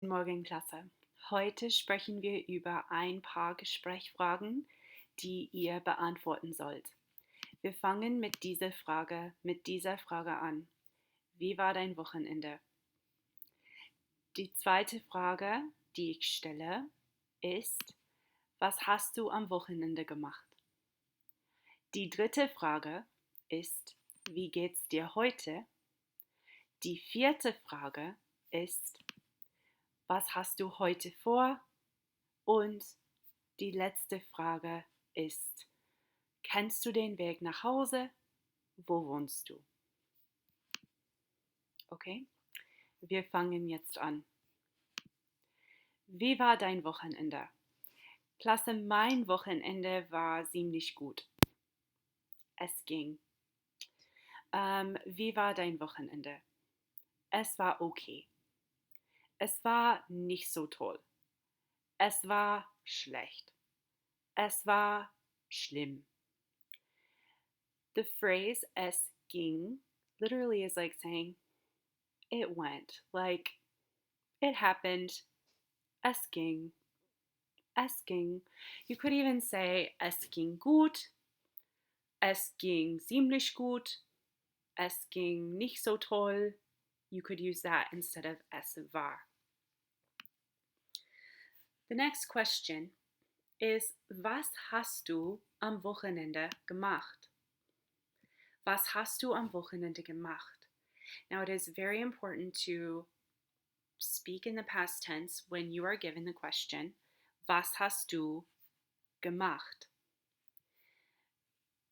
Morgen, Klasse. Heute sprechen wir über ein paar Gesprächsfragen, die ihr beantworten sollt. Wir fangen mit dieser Frage an. Wie war dein Wochenende? Die zweite Frage, die ich stelle, ist, was hast du am Wochenende gemacht? Die dritte Frage ist, wie geht's dir heute? Die vierte Frage ist, was hast du heute vor? Und die letzte Frage ist, kennst du den Weg nach Hause? Wo wohnst du? Okay, wir fangen jetzt an. Wie war dein Wochenende? Klasse, mein Wochenende war ziemlich gut. Es ging. Wie war dein Wochenende? Es war okay. Es war nicht so toll. Es war schlecht. Es war schlimm. The phrase es ging literally is like saying it went, like it happened. Es ging. Es ging. You could even say es ging gut. Es ging ziemlich gut. Es ging nicht so toll. You could use that instead of es war. The next question is, was hast du am Wochenende gemacht? Was hast du am Wochenende gemacht? Now, it is very important to speak in the past tense when you are given the question, was hast du gemacht?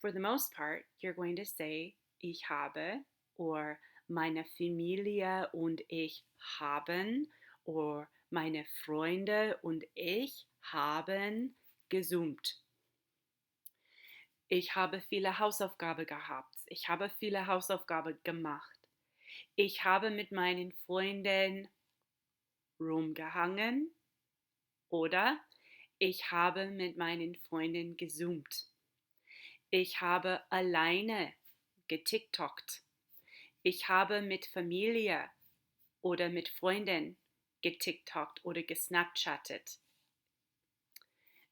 For the most part, you're going to say, ich habe, or meine Familie und ich haben, or meine Freunde und ich haben gesummt. Ich habe viele Hausaufgaben gehabt. Ich habe viele Hausaufgaben gemacht. Ich habe mit meinen Freunden rumgehangen oder ich habe mit meinen Freunden gesummt. Ich habe alleine getiktokt. Ich habe mit Familie oder mit Freunden getiktokt oder gesnapchattet.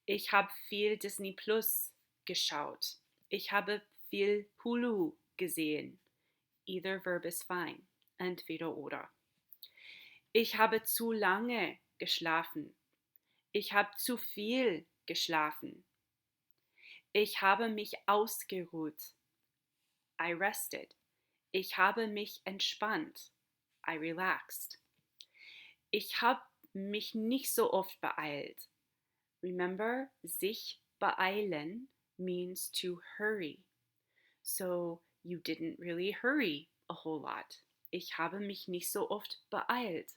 Ich habe viel Disney Plus geschaut. Ich habe viel Hulu gesehen. Either verb is fine. Entweder oder. Ich habe zu lange geschlafen. Ich habe zu viel geschlafen. Ich habe mich ausgeruht. I rested. Ich habe mich entspannt. I relaxed. Ich habe mich nicht so oft beeilt. Remember, sich beeilen means to hurry. So you didn't really hurry a whole lot. Ich habe mich nicht so oft beeilt.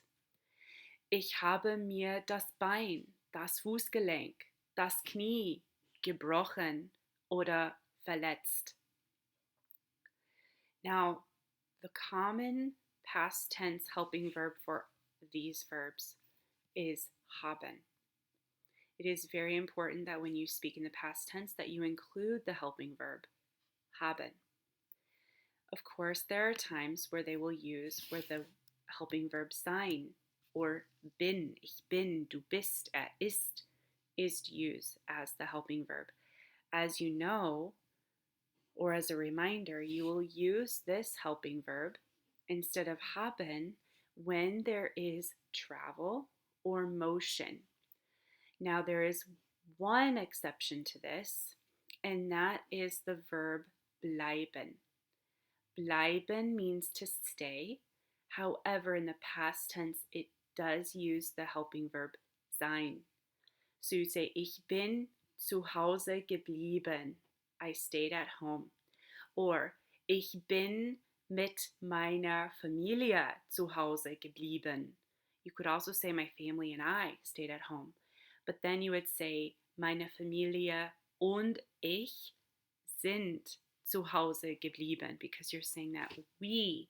Ich habe mir das Bein, das Fußgelenk, das Knie gebrochen oder verletzt. Now, the common past tense helping verb for these verbs is haben. It is very important that when you speak in the past tense that you include the helping verb, haben. Of course, there are times where they will use where the helping verb sein or bin, ich bin, du bist, ist used as the helping verb. As you know, or as a reminder, you will use this helping verb instead of haben when there is travel or motion. Now, there is one exception to this, and that is the verb bleiben. Bleiben means to stay. However, in the past tense, it does use the helping verb sein. So you say, ich bin zu Hause geblieben. I stayed at home. Or, ich bin mit meiner Familie zu Hause geblieben. You could also say, my family and I stayed at home. But then you would say, meine Familie und ich sind zu Hause geblieben, because you're saying that we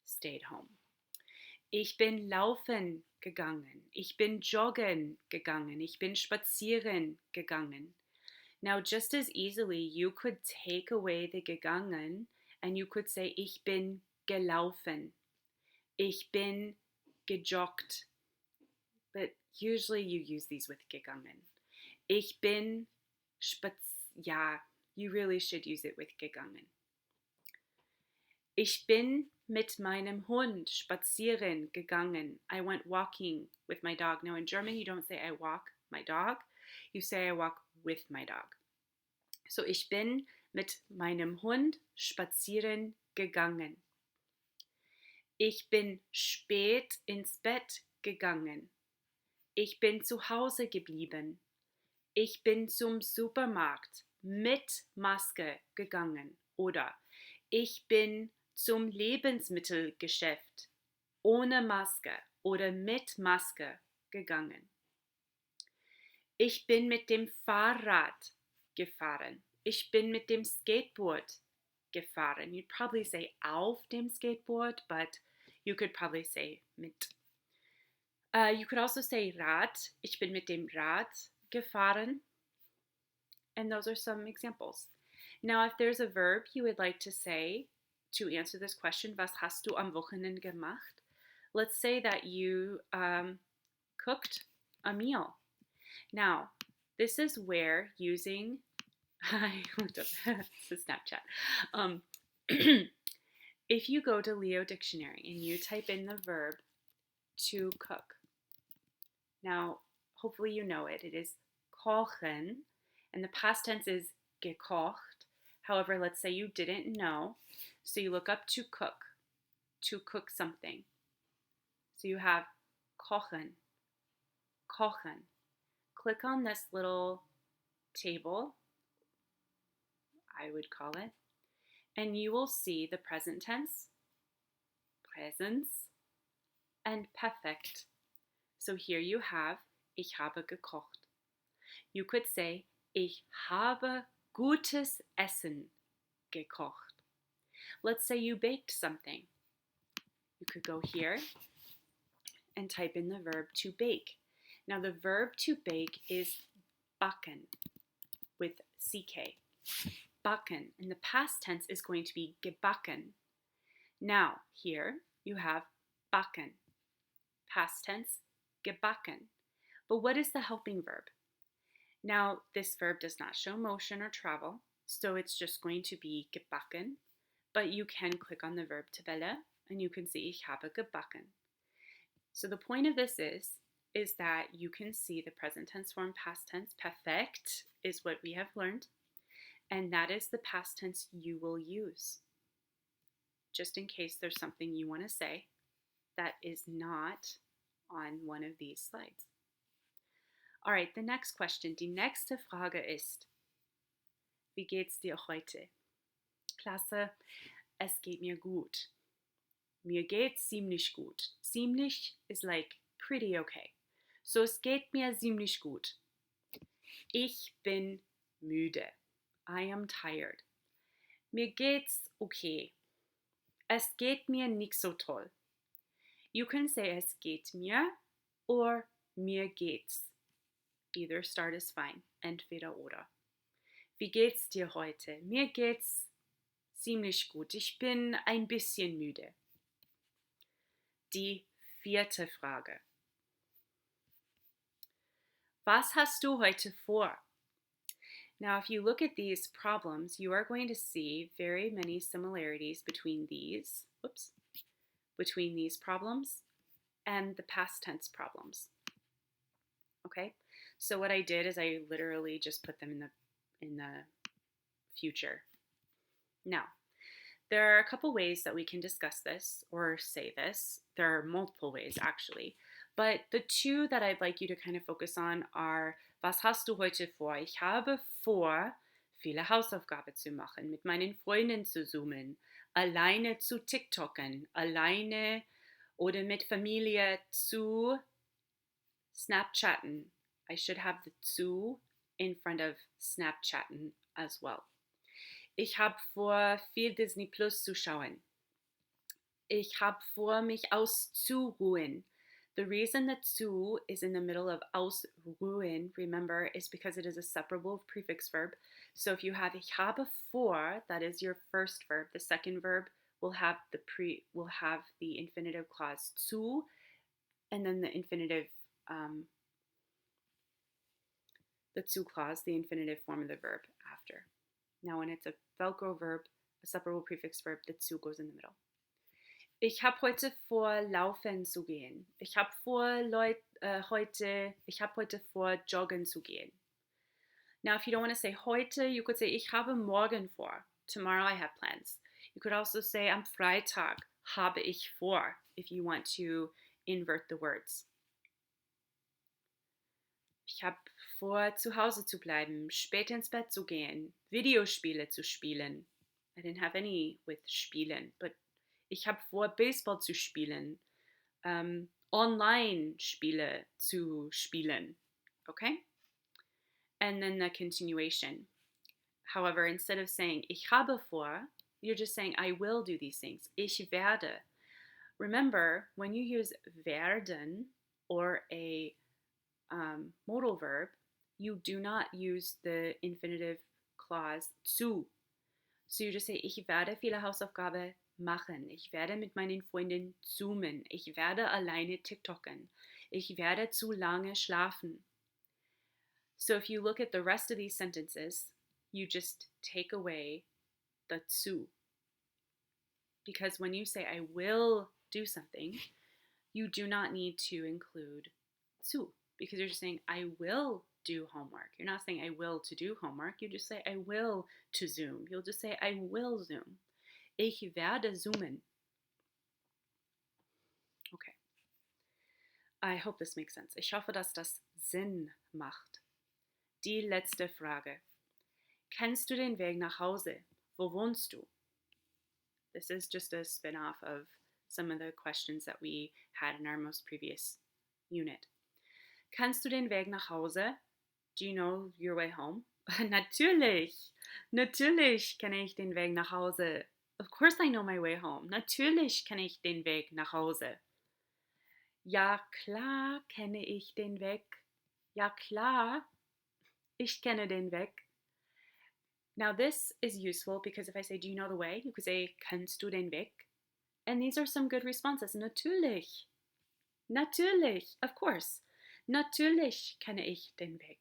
stayed home. Ich bin laufen gegangen. Ich bin joggen gegangen. Ich bin spazieren gegangen. Now, just as easily, you could take away the gegangen and you could say, ich bin gelaufen. Ich bin gejoggt. Usually you use these with gegangen. Ich bin ja, you really should use it with gegangen. Ich bin mit meinem Hund spazieren gegangen. I went walking with my dog. Now in German, you don't say I walk my dog. You say I walk with my dog. So ich bin mit meinem Hund spazieren gegangen. Ich bin spät ins Bett gegangen. Ich bin zu Hause geblieben. Ich bin zum Supermarkt mit Maske gegangen. Oder ich bin zum Lebensmittelgeschäft ohne Maske oder mit Maske gegangen. Ich bin mit dem Fahrrad gefahren. Ich bin mit dem Skateboard gefahren. You'd probably say auf dem Skateboard, but you could probably say mit. You could also say Rad. Ich bin mit dem Rad gefahren. And those are some examples. Now, if there's a verb you would like to say to answer this question, was hast du am Wochenende gemacht? Let's say that you cooked a meal. Now, this is where using, I looked up, this is Snapchat. If you go to Leo Dictionary and you type in the verb to cook, now, hopefully you know it. It is kochen, and the past tense is gekocht. However, let's say you didn't know, so you look up to cook something. So you have kochen, kochen. Click on this little table, I would call it, and you will see the present tense, Präsens, and perfect. So here you have, ich habe gekocht. You could say, ich habe gutes Essen gekocht. Let's say you baked something. You could go here and type in the verb to bake. Now the verb to bake is backen with CK. Backen. And the past tense is going to be gebacken. Now here you have backen. Past tense, gebacken. But what is the helping verb? Now, this verb does not show motion or travel, so it's just going to be gebacken, but you can click on the verb to welle, and you can see ich habe gebacken. So the point of this is that you can see the present tense form, past tense, perfekt is what we have learned, and that is the past tense you will use. Just in case there's something you want to say that is not on one of these slides. All right, the next question. Die nächste Frage ist, wie geht's dir heute? Klasse, es geht mir gut. Mir geht's ziemlich gut. Ziemlich is like pretty okay. So es geht mir ziemlich gut. Ich bin müde. I am tired. Mir geht's okay. Es geht mir nicht so toll. You can say es geht mir or mir geht's. Either start is fine. Entweder oder. Wie geht's dir heute? Mir geht's ziemlich gut. Ich bin ein bisschen müde. Die vierte Frage. Was hast du heute vor? Now, if you look at these problems, you are going to see very many similarities between these problems and the past tense problems. Okay? So what I did is I literally just put them in the future. Now, there are a couple ways that we can discuss this or say this. There are multiple ways actually, but the two that I'd like you to kind of focus on are, was hast du heute vor? Ich habe vor, viele Hausaufgaben zu machen, mit meinen Freunden zu zoomen, alleine zu TikToken, alleine oder mit Familie zu Snapchatten. I should have the zu in front of Snapchatten as well. Ich habe vor, viel Disney Plus zu schauen. Ich habe vor, mich auszuruhen. The reason that zu is in the middle of ausruhen, remember, is because it is a separable prefix verb. So if you have ich habe vor, that is your first verb. The second verb will have the infinitive clause zu, and then the infinitive the zu clause, the infinitive form of the verb after. Now, when it's a Velcro verb, a separable prefix verb, the zu goes in the middle. Ich habe heute vor, laufen zu gehen. Ich habe heute vor, joggen zu gehen. Now, if you don't want to say heute, you could say ich habe morgen vor. Tomorrow I have plans. You could also say am Freitag habe ich vor, if you want to invert the words. Ich habe vor, zu Hause zu bleiben, spät ins Bett zu gehen, Videospiele zu spielen. I didn't have any with spielen, but ich habe vor, Baseball zu spielen, Online-Spiele zu spielen. Okay? And then the continuation. However, instead of saying ich habe vor, you're just saying I will do these things. Ich werde. Remember, when you use werden or a modal verb, you do not use the infinitive clause zu. So you just say ich werde viele Hausaufgaben machen. Ich werde mit meinen Freunden zoomen. Ich werde alleine TikToken. Ich werde zu lange schlafen. So if you look at the rest of these sentences, you just take away the zu. Because when you say I will do something, you do not need to include zu. Because you're just saying I will do homework. You're not saying I will to do homework. You just say I will to Zoom. You'll just say I will Zoom. Ich werde zoomen. Okay. I hope this makes sense. Ich hoffe, dass das Sinn macht. Die letzte Frage. Kennst du den Weg nach Hause? Wo wohnst du? This is just a spin-off of some of the questions that we had in our most previous unit. Kennst du den Weg nach Hause? Do you know your way home? Natürlich! Natürlich kenne ich den Weg nach Hause. Of course I know my way home. Natürlich kenne ich den Weg nach Hause. Ja, klar kenne ich den Weg. Ja, klar. Ich kenne den Weg. Now this is useful because if I say, do you know the way? You could say, kennst du den Weg? And these are some good responses. Natürlich. Natürlich. Of course. Natürlich kenne ich den Weg.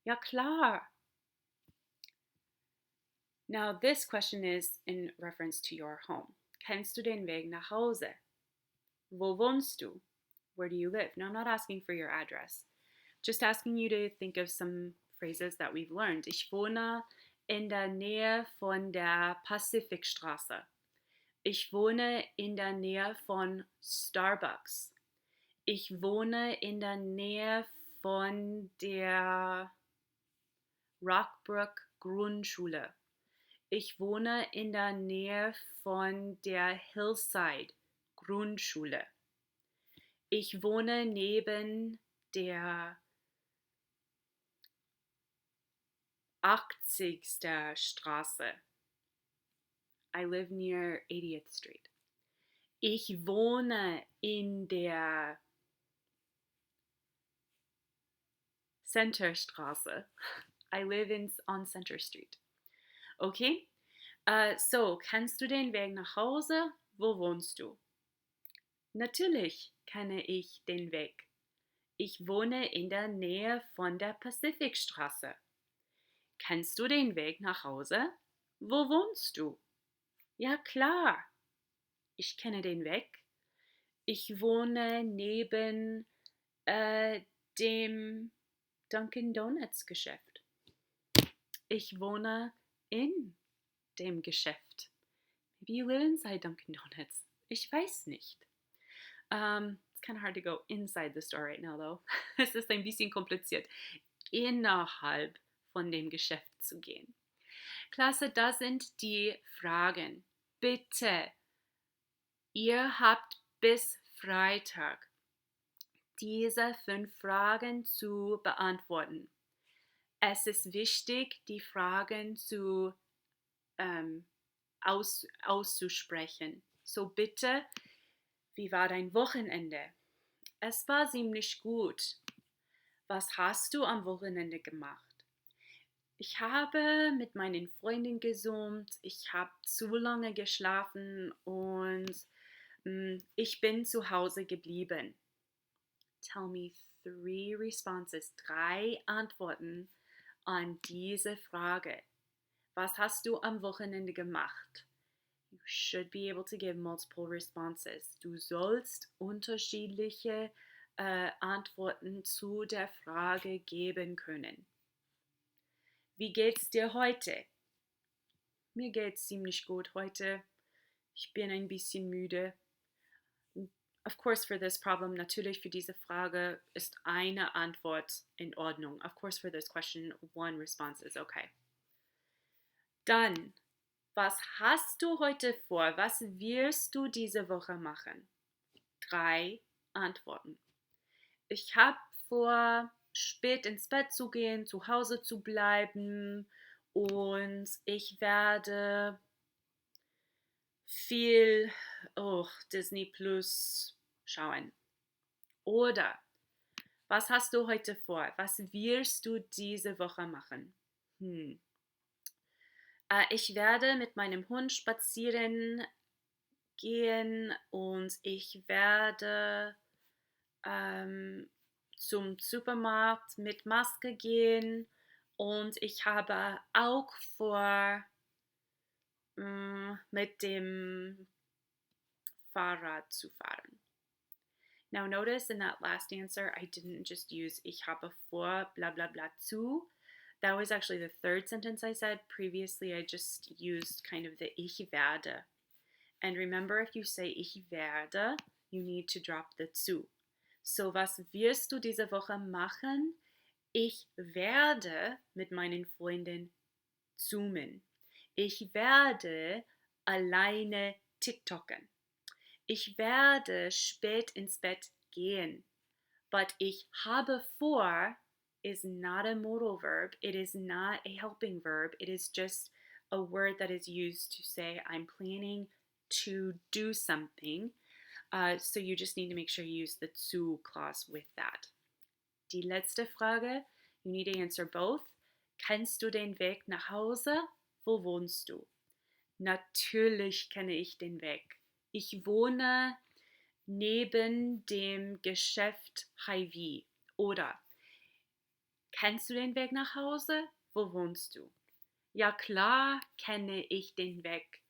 Ja, klar. Now this question is in reference to your home. Kennst du den Weg nach Hause? Wo wohnst du? Where do you live? Now I'm not asking for your address. Just asking you to think of some phrases that we've learned. Ich wohne in der Nähe von der Pazifikstraße. Ich wohne in der Nähe von Starbucks. Ich wohne in der Nähe von der Rockbrook Grundschule. Ich wohne in der Nähe von der Hillside Grundschule. Ich wohne neben der 80. Straße. I live near 80th Street. Ich wohne in der Centerstraße. I live on Center Street. Okay? So, kennst du den Weg nach Hause? Wo wohnst du? Natürlich kenne ich den Weg. Ich wohne in der Nähe von der Pazifikstraße. Kennst du den Weg nach Hause? Wo wohnst du? Ja, klar. Ich kenne den Weg. Ich wohne neben dem Dunkin' Donuts Geschäft. Ich wohne in dem Geschäft. Maybe you live inside Dunkin' Donuts. Ich weiß nicht. It's kind of hard to go inside the store right now, though. Es ist ein bisschen kompliziert, innerhalb von dem Geschäft zu gehen. Klasse, das sind die Fragen. Bitte, ihr habt bis Freitag diese 5 Fragen zu beantworten. Es ist wichtig, die Fragen auszusprechen. So bitte, wie war dein Wochenende? Es war ziemlich gut. Was hast du am Wochenende gemacht? Ich habe mit meinen Freunden gesummt, ich habe zu lange geschlafen und ich bin zu Hause geblieben. Tell me 3 responses, 3 Antworten an diese Frage. Was hast du am Wochenende gemacht? You should be able to give multiple responses. Du sollst unterschiedliche Antworten zu der Frage geben können. Wie geht's dir heute? Mir geht's ziemlich gut heute. Ich bin ein bisschen müde. Of course, for this problem, natürlich für diese Frage ist eine Antwort in Ordnung. Of course, for this question, one response is okay. Dann, was hast du heute vor? Was wirst du diese Woche machen? 3 Antworten. Ich habe vor, spät ins Bett zu gehen, zu Hause zu bleiben und ich werde viel Disney Plus schauen. Oder, was hast du heute vor? Was wirst du diese Woche machen? Ich werde mit meinem Hund spazieren gehen und ich werde zum Supermarkt mit Maske gehen und ich habe auch vor, mit dem Fahrrad zu fahren. Now notice in that last answer, I didn't just use ich habe vor, blah, blah, blah, zu. That was actually the third sentence I said. Previously, I just used kind of the ich werde. And remember, if you say ich werde, you need to drop the zu. So, was wirst du diese Woche machen? Ich werde mit meinen Freunden zoomen. Ich werde alleine TikToken. Ich werde spät ins Bett gehen. But ich habe vor is not a modal verb. It is not a helping verb. It is just a word that is used to say I'm planning to do something. So you just need to make sure you use the zu clause with that. Die letzte Frage, you need to answer both. Kennst du den Weg nach Hause? Wo wohnst du? Natürlich kenne ich den Weg. Ich wohne neben dem Geschäft Hy-Vee. Oder, kennst du den Weg nach Hause? Wo wohnst du? Ja klar kenne ich den Weg.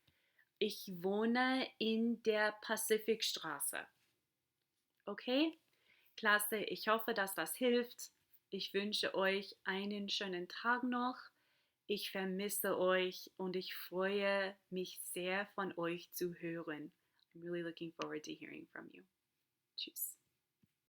Ich wohne in der Pazifikstraße. Okay? Klasse, ich hoffe, dass das hilft. Ich wünsche euch einen schönen Tag noch. Ich vermisse euch und ich freue mich sehr, von euch zu hören. I'm really looking forward to hearing from you. Tschüss.